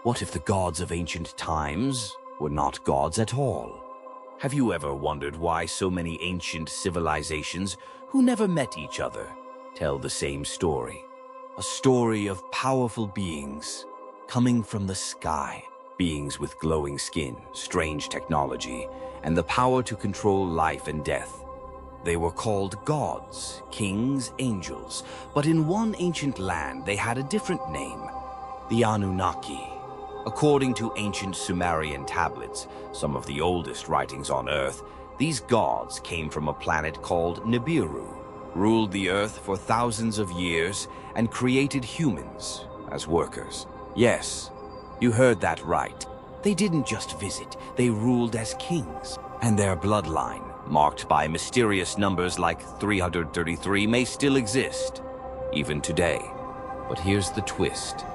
What if the gods of ancient times were not gods at all? Have you ever wondered why so many ancient civilizations who never met each other tell the same story? A story of powerful beings coming from the sky. Beings with glowing skin, strange technology, and the power to control life and death. They were called gods, kings, angels, but in one ancient land they had a different name, the Anunnaki. According to ancient Sumerian tablets, some of the oldest writings on Earth, these gods came from a planet called Nibiru, ruled the Earth for thousands of years, and created humans as workers. Yes, you heard that right. They didn't just visit, they ruled as kings. And their bloodline, marked by mysterious numbers like 333, may still exist, even today. But here's the twist.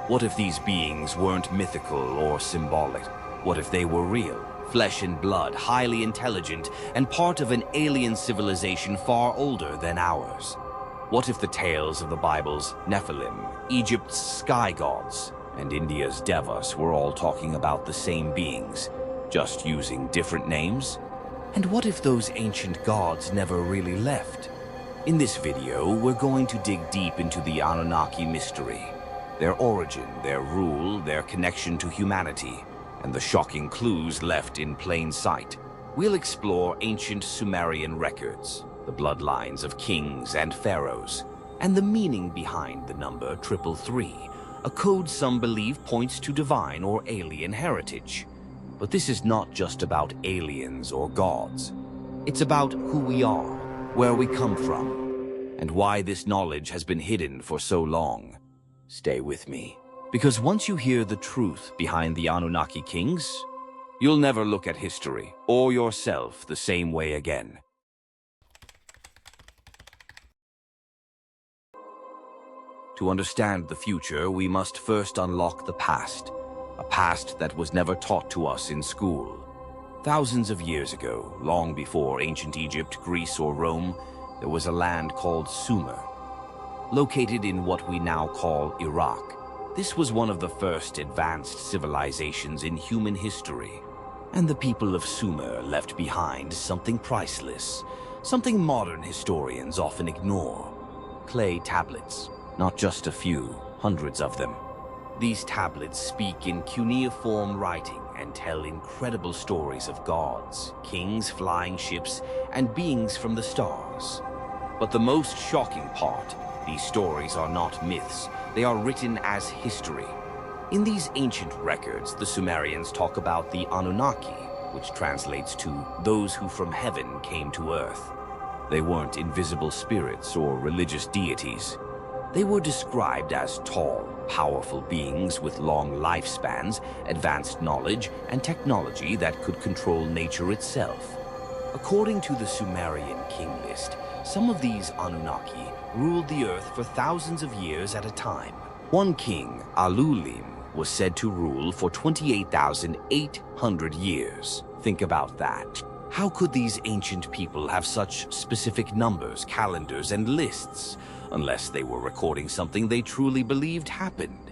What if these beings weren't mythical or symbolic? What if they were real, flesh and blood, highly intelligent, and part of an alien civilization far older than ours? What if the tales of the Bible's Nephilim, Egypt's sky gods, and India's Devas were all talking about the same beings, just using different names? And what if those ancient gods never really left? In this video, we're going to dig deep into the Anunnaki mystery. Their origin, their rule, their connection to humanity, and the shocking clues left in plain sight. We'll explore ancient Sumerian records, the bloodlines of kings and pharaohs, and the meaning behind the number 333, a code some believe points to divine or alien heritage. But this is not just about aliens or gods. It's about who we are, where we come from, and why this knowledge has been hidden for so long. Stay with me, because once you hear the truth behind the Anunnaki kings, you'll never look at history or yourself the same way again. To understand the future, we must first unlock the past, a past that was never taught to us in school. Thousands of years ago, long before ancient Egypt, Greece, or Rome, there was a land called Sumer, located in what we now call Iraq. This was one of the first advanced civilizations in human history, and the people of Sumer left behind something priceless, something modern historians often ignore: clay tablets. Not just a few, hundreds of them. These tablets speak in cuneiform writing and tell incredible stories of gods, kings, flying ships, and beings from the stars. But the most shocking part, these stories are not myths, they are written as history. In these ancient records, the Sumerians talk about the Anunnaki, which translates to those who from heaven came to earth. They weren't invisible spirits or religious deities. They were described as tall, powerful beings with long lifespans, advanced knowledge, and technology that could control nature itself. According to the Sumerian king list, some of these Anunnaki ruled the earth for thousands of years at a time. One king, Alulim, was said to rule for 28,800 years. Think about that. How could these ancient people have such specific numbers, calendars, and lists, unless they were recording something they truly believed happened?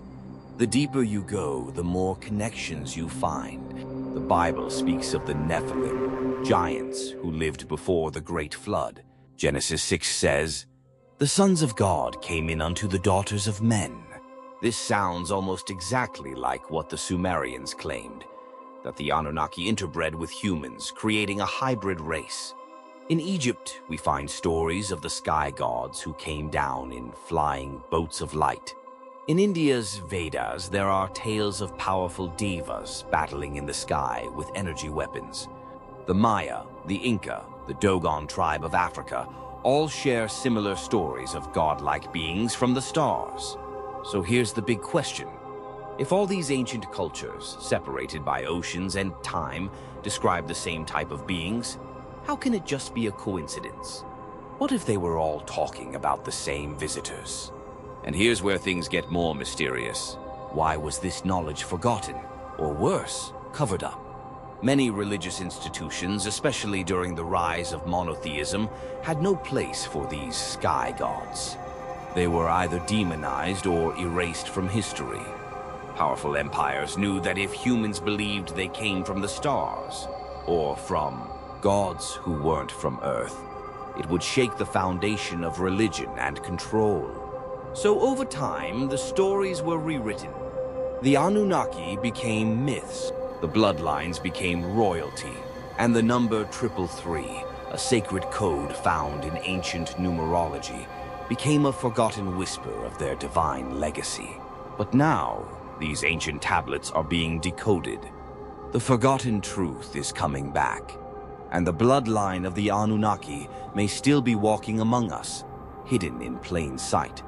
The deeper you go, the more connections you find. The Bible speaks of the Nephilim, giants who lived before the Great Flood. Genesis 6 says, "The sons of God came in unto the daughters of men." This sounds almost exactly like what the Sumerians claimed, that the Anunnaki interbred with humans, creating a hybrid race. In Egypt, we find stories of the sky gods who came down in flying boats of light. In India's Vedas, there are tales of powerful devas battling in the sky with energy weapons. The Maya, the Inca, the Dogon tribe of Africa, all share similar stories of godlike beings from the stars. So here's the big question. If all these ancient cultures, separated by oceans and time, describe the same type of beings, how can it just be a coincidence? What if they were all talking about the same visitors? And here's where things get more mysterious. Why was this knowledge forgotten? Or worse, covered up? Many religious institutions, especially during the rise of monotheism, had no place for these sky gods. They were either demonized or erased from history. Powerful empires knew that if humans believed they came from the stars, or from gods who weren't from Earth, it would shake the foundation of religion and control. So over time, the stories were rewritten. The Anunnaki became myths, the bloodlines became royalty, and the number 333, a sacred code found in ancient numerology, became a forgotten whisper of their divine legacy. But now, these ancient tablets are being decoded. The forgotten truth is coming back, and the bloodline of the Anunnaki may still be walking among us, hidden in plain sight.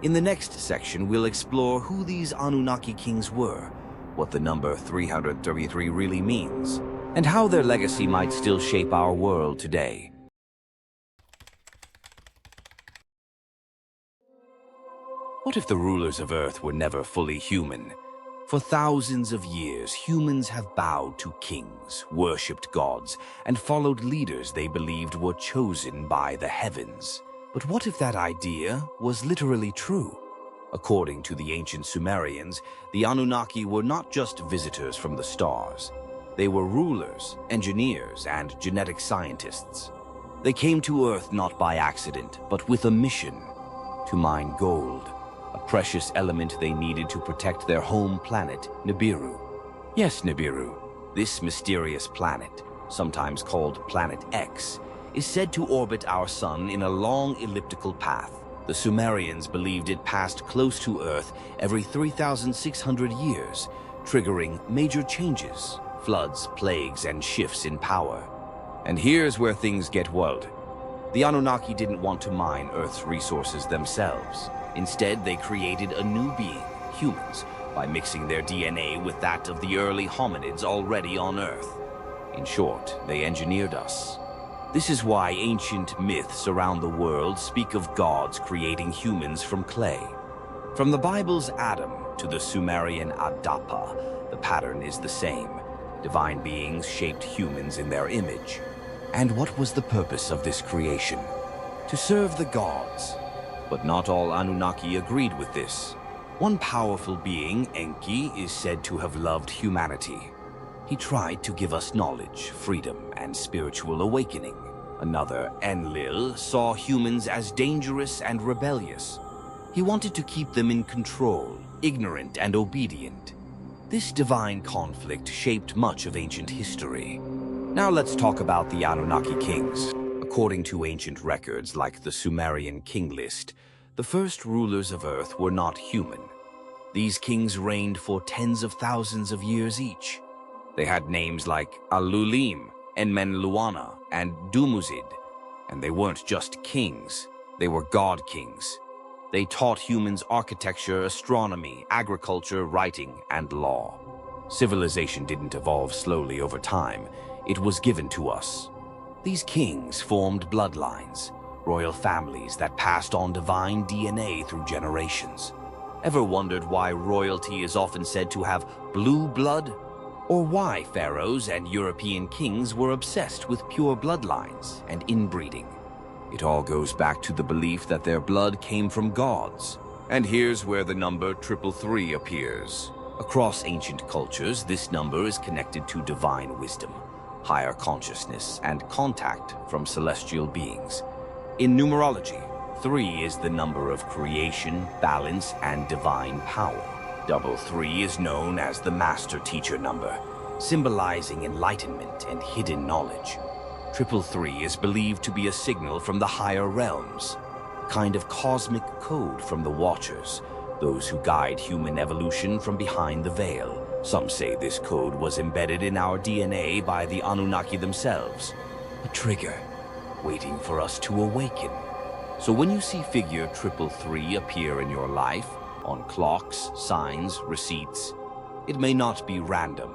In the next section, we'll explore who these Anunnaki kings were, what the number 333 really means, and how their legacy might still shape our world today. What if the rulers of Earth were never fully human? For thousands of years, humans have bowed to kings, worshipped gods, and followed leaders they believed were chosen by the heavens. But what if that idea was literally true? According to the ancient Sumerians, the Anunnaki were not just visitors from the stars. They were rulers, engineers, and genetic scientists. They came to Earth not by accident, but with a mission: to mine gold, a precious element they needed to protect their home planet, Nibiru. Yes, Nibiru, this mysterious planet, sometimes called Planet X, is said to orbit our sun in a long elliptical path. The Sumerians believed it passed close to Earth every 3,600 years, triggering major changes, floods, plagues, and shifts in power. And here's where things get wild. The Anunnaki didn't want to mine Earth's resources themselves. Instead, they created a new being, humans, by mixing their DNA with that of the early hominids already on Earth. In short, they engineered us. This is why ancient myths around the world speak of gods creating humans from clay. From the Bible's Adam to the Sumerian Adapa, the pattern is the same. Divine beings shaped humans in their image. And what was the purpose of this creation? To serve the gods. But not all Anunnaki agreed with this. One powerful being, Enki, is said to have loved humanity. He tried to give us knowledge, freedom, and spiritual awakening. Another, Enlil, saw humans as dangerous and rebellious. He wanted to keep them in control, ignorant and obedient. This divine conflict shaped much of ancient history. Now let's talk about the Anunnaki kings. According to ancient records like the Sumerian king list, the first rulers of Earth were not human. These kings reigned for tens of thousands of years each. They had names like Alulim, Enmenluana, and Dumuzid. And they weren't just kings, they were god kings. They taught humans architecture, astronomy, agriculture, writing, and law. Civilization didn't evolve slowly over time, it was given to us. These kings formed bloodlines, royal families that passed on divine DNA through generations. Ever wondered why royalty is often said to have blue blood? Or why pharaohs and European kings were obsessed with pure bloodlines and inbreeding? It all goes back to the belief that their blood came from gods. And here's where the number 333 appears. Across ancient cultures, this number is connected to divine wisdom, higher consciousness, and contact from celestial beings. In numerology, 3 is the number of creation, balance, and divine power. Double 3 is known as the master teacher number, symbolizing enlightenment and hidden knowledge. 333 is believed to be a signal from the higher realms, a kind of cosmic code from the Watchers, those who guide human evolution from behind the veil. Some say this code was embedded in our DNA by the Anunnaki themselves, a trigger waiting for us to awaken. So when you see figure 333 appear in your life, on clocks, signs, receipts, it may not be random.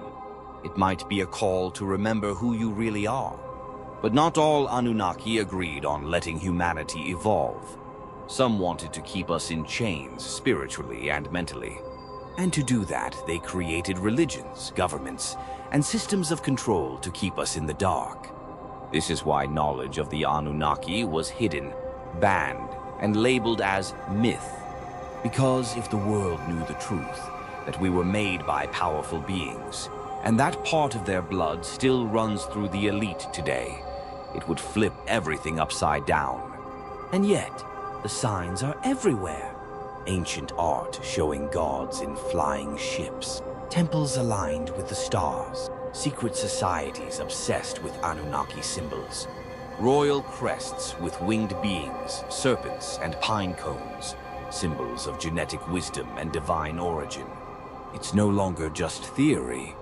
It might be a call to remember who you really are. But not all Anunnaki agreed on letting humanity evolve. Some wanted to keep us in chains, spiritually and mentally. And to do that, they created religions, governments, and systems of control to keep us in the dark. This is why knowledge of the Anunnaki was hidden, banned, and labeled as myth. Because if the world knew the truth, that we were made by powerful beings, and that part of their blood still runs through the elite today. It would flip everything upside down. And yet, the signs are everywhere. Ancient art showing gods in flying ships, temples aligned with the stars, secret societies obsessed with Anunnaki symbols, royal crests with winged beings, serpents, and pine cones, symbols of genetic wisdom and divine origin. It's no longer just theory.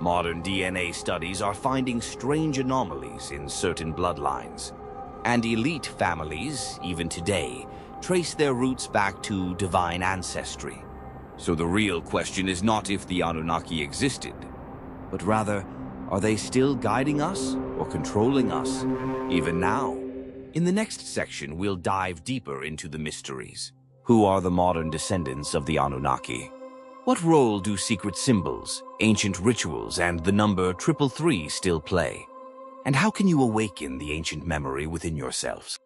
Modern DNA studies are finding strange anomalies in certain bloodlines, and elite families, even today, trace their roots back to divine ancestry. So the real question is not if the Anunnaki existed, but rather, are they still guiding us or controlling us, even now? In the next section, we'll dive deeper into the mysteries. Who are the modern descendants of the Anunnaki? What role do secret symbols, ancient rituals, and the number 333 still play? And how can you awaken the ancient memory within yourselves?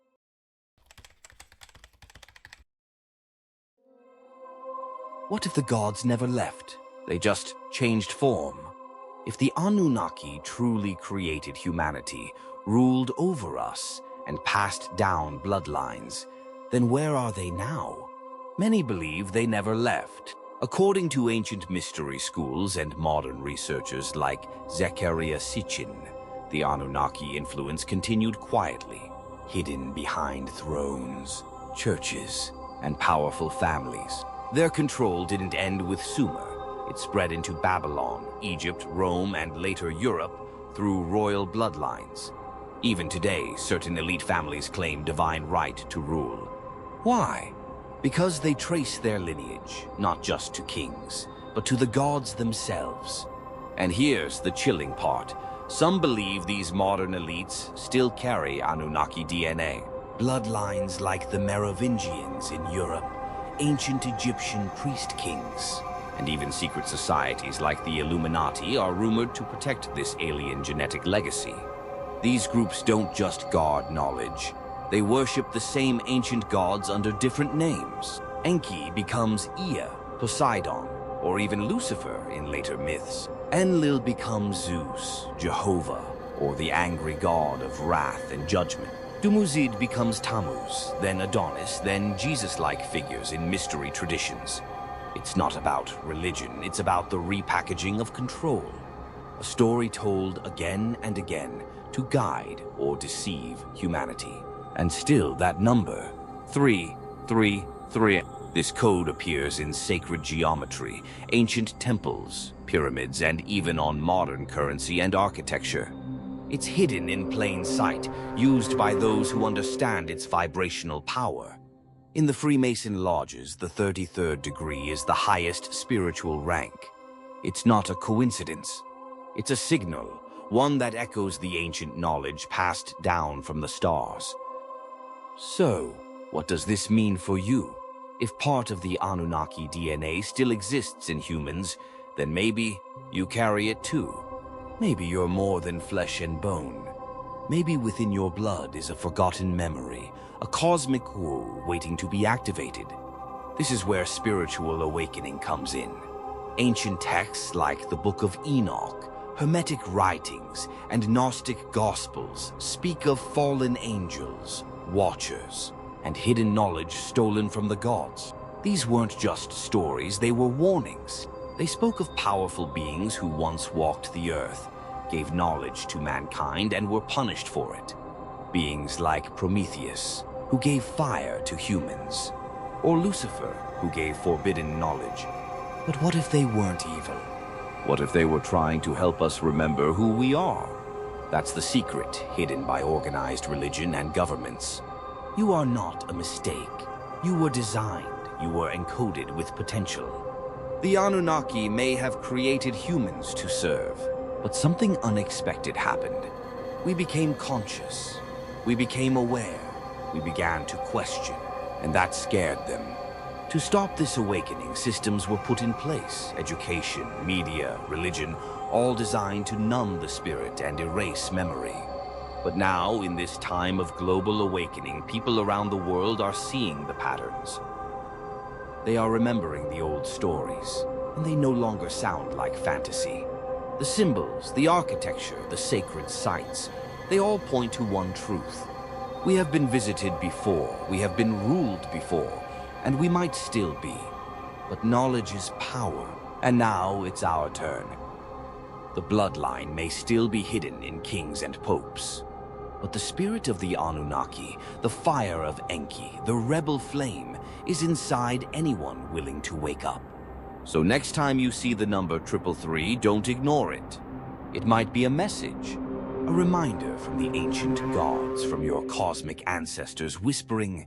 What if the gods never left? They just changed form. If the Anunnaki truly created humanity, ruled over us, and passed down bloodlines, then where are they now? Many believe they never left. According to ancient mystery schools and modern researchers like Zecharia Sitchin, the Anunnaki influence continued quietly, hidden behind thrones, churches, and powerful families. Their control didn't end with Sumer. It spread into Babylon, Egypt, Rome, and later Europe through royal bloodlines. Even today, certain elite families claim divine right to rule. Why? Because they trace their lineage, not just to kings, but to the gods themselves. And here's the chilling part. Some believe these modern elites still carry Anunnaki DNA. Bloodlines like the Merovingians in Europe, ancient Egyptian priest kings, and even secret societies like the Illuminati are rumored to protect this alien genetic legacy. These groups don't just guard knowledge. They worship the same ancient gods under different names. Enki becomes Ea, Poseidon, or even Lucifer in later myths. Enlil becomes Zeus, Jehovah, or the angry god of wrath and judgment. Dumuzid becomes Tammuz, then Adonis, then Jesus-like figures in mystery traditions. It's not about religion, it's about the repackaging of control. A story told again and again to guide or deceive humanity. And still that number, 333. This code appears in sacred geometry, ancient temples, pyramids, and even on modern currency and architecture. It's hidden in plain sight, used by those who understand its vibrational power. In the Freemason lodges, the 33rd degree is the highest spiritual rank. It's not a coincidence. It's a signal, one that echoes the ancient knowledge passed down from the stars. So, what does this mean for you? If part of the Anunnaki DNA still exists in humans, then maybe you carry it too. Maybe you're more than flesh and bone. Maybe within your blood is a forgotten memory, a cosmic woe waiting to be activated. This is where spiritual awakening comes in. Ancient texts like the Book of Enoch, Hermetic writings, and Gnostic Gospels speak of fallen angels, watchers, and hidden knowledge stolen from the gods. These weren't just stories, they were warnings. They spoke of powerful beings who once walked the earth, gave knowledge to mankind, and were punished for it. Beings like Prometheus, who gave fire to humans, or Lucifer, who gave forbidden knowledge. But what if they weren't evil? What if they were trying to help us remember who we are? That's the secret, hidden by organized religion and governments. You are not a mistake. You were designed. You were encoded with potential. The Anunnaki may have created humans to serve, but something unexpected happened. We became conscious. We became aware. We began to question, and that scared them. To stop this awakening, systems were put in place. Education, media, religion, all designed to numb the spirit and erase memory. But now, in this time of global awakening, people around the world are seeing the patterns. They are remembering the old stories. and they no longer sound like fantasy. The symbols, the architecture, the sacred sites, they all point to one truth. We have been visited before, we have been ruled before, and we might still be. But knowledge is power, and now it's our turn. The bloodline may still be hidden in kings and popes, but the spirit of the Anunnaki, the fire of Enki, the rebel flame, is inside anyone willing to wake up. So next time you see the number 333, don't ignore it. It might be a message, a reminder from the ancient gods, from your cosmic ancestors whispering,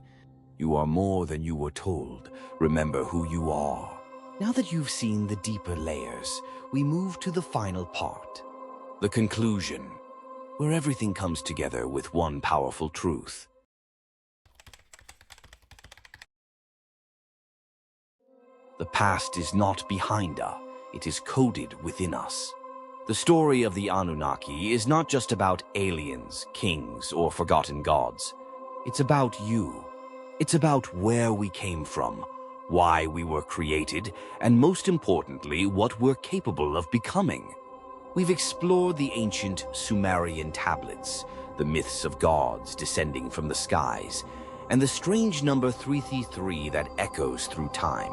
"You are more than you were told. Remember who you are." Now that you've seen the deeper layers, we move to the final part, the conclusion, where everything comes together with one powerful truth. The past is not behind us, it is coded within us. The story of the Anunnaki is not just about aliens, kings, or forgotten gods. It's about you. It's about where we came from, why we were created, and most importantly, what we're capable of becoming. We've explored the ancient Sumerian tablets, the myths of gods descending from the skies, and the strange number 333 that echoes through time.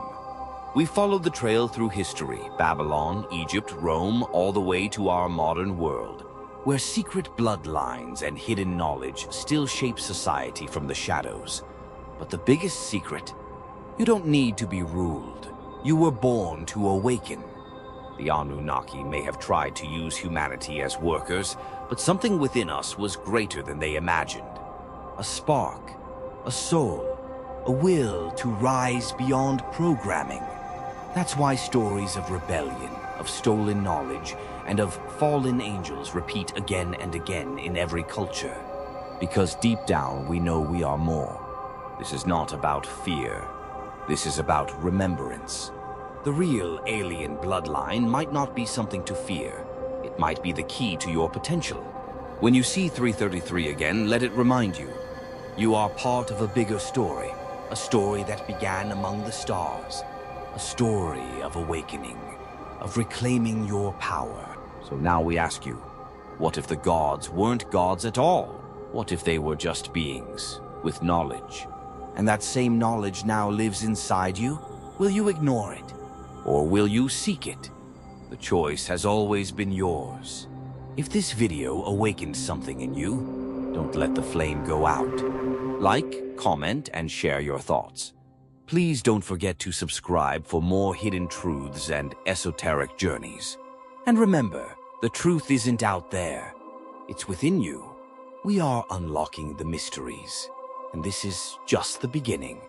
We followed the trail through history, Babylon, Egypt, Rome, all the way to our modern world, where secret bloodlines and hidden knowledge still shape society from the shadows. But the biggest secret, you don't need to be ruled. You were born to awaken. The Anunnaki may have tried to use humanity as workers, but something within us was greater than they imagined. A spark, a soul, a will to rise beyond programming. That's why stories of rebellion, of stolen knowledge, and of fallen angels repeat again and again in every culture. Because deep down we know we are more. This is not about fear. This is about remembrance. The real alien bloodline might not be something to fear. It might be the key to your potential. When you see 333 again, let it remind you. You are part of a bigger story. A story that began among the stars. A story of awakening, of reclaiming your power. So now we ask you, what if the gods weren't gods at all? What if they were just beings with knowledge? And that same knowledge now lives inside you? Will you ignore it? Or will you seek it? The choice has always been yours. If this video awakened something in you, don't let the flame go out. Like, comment, and share your thoughts. Please don't forget to subscribe for more hidden truths and esoteric journeys. And remember, the truth isn't out there. It's within you. We are unlocking the mysteries. And this is just the beginning.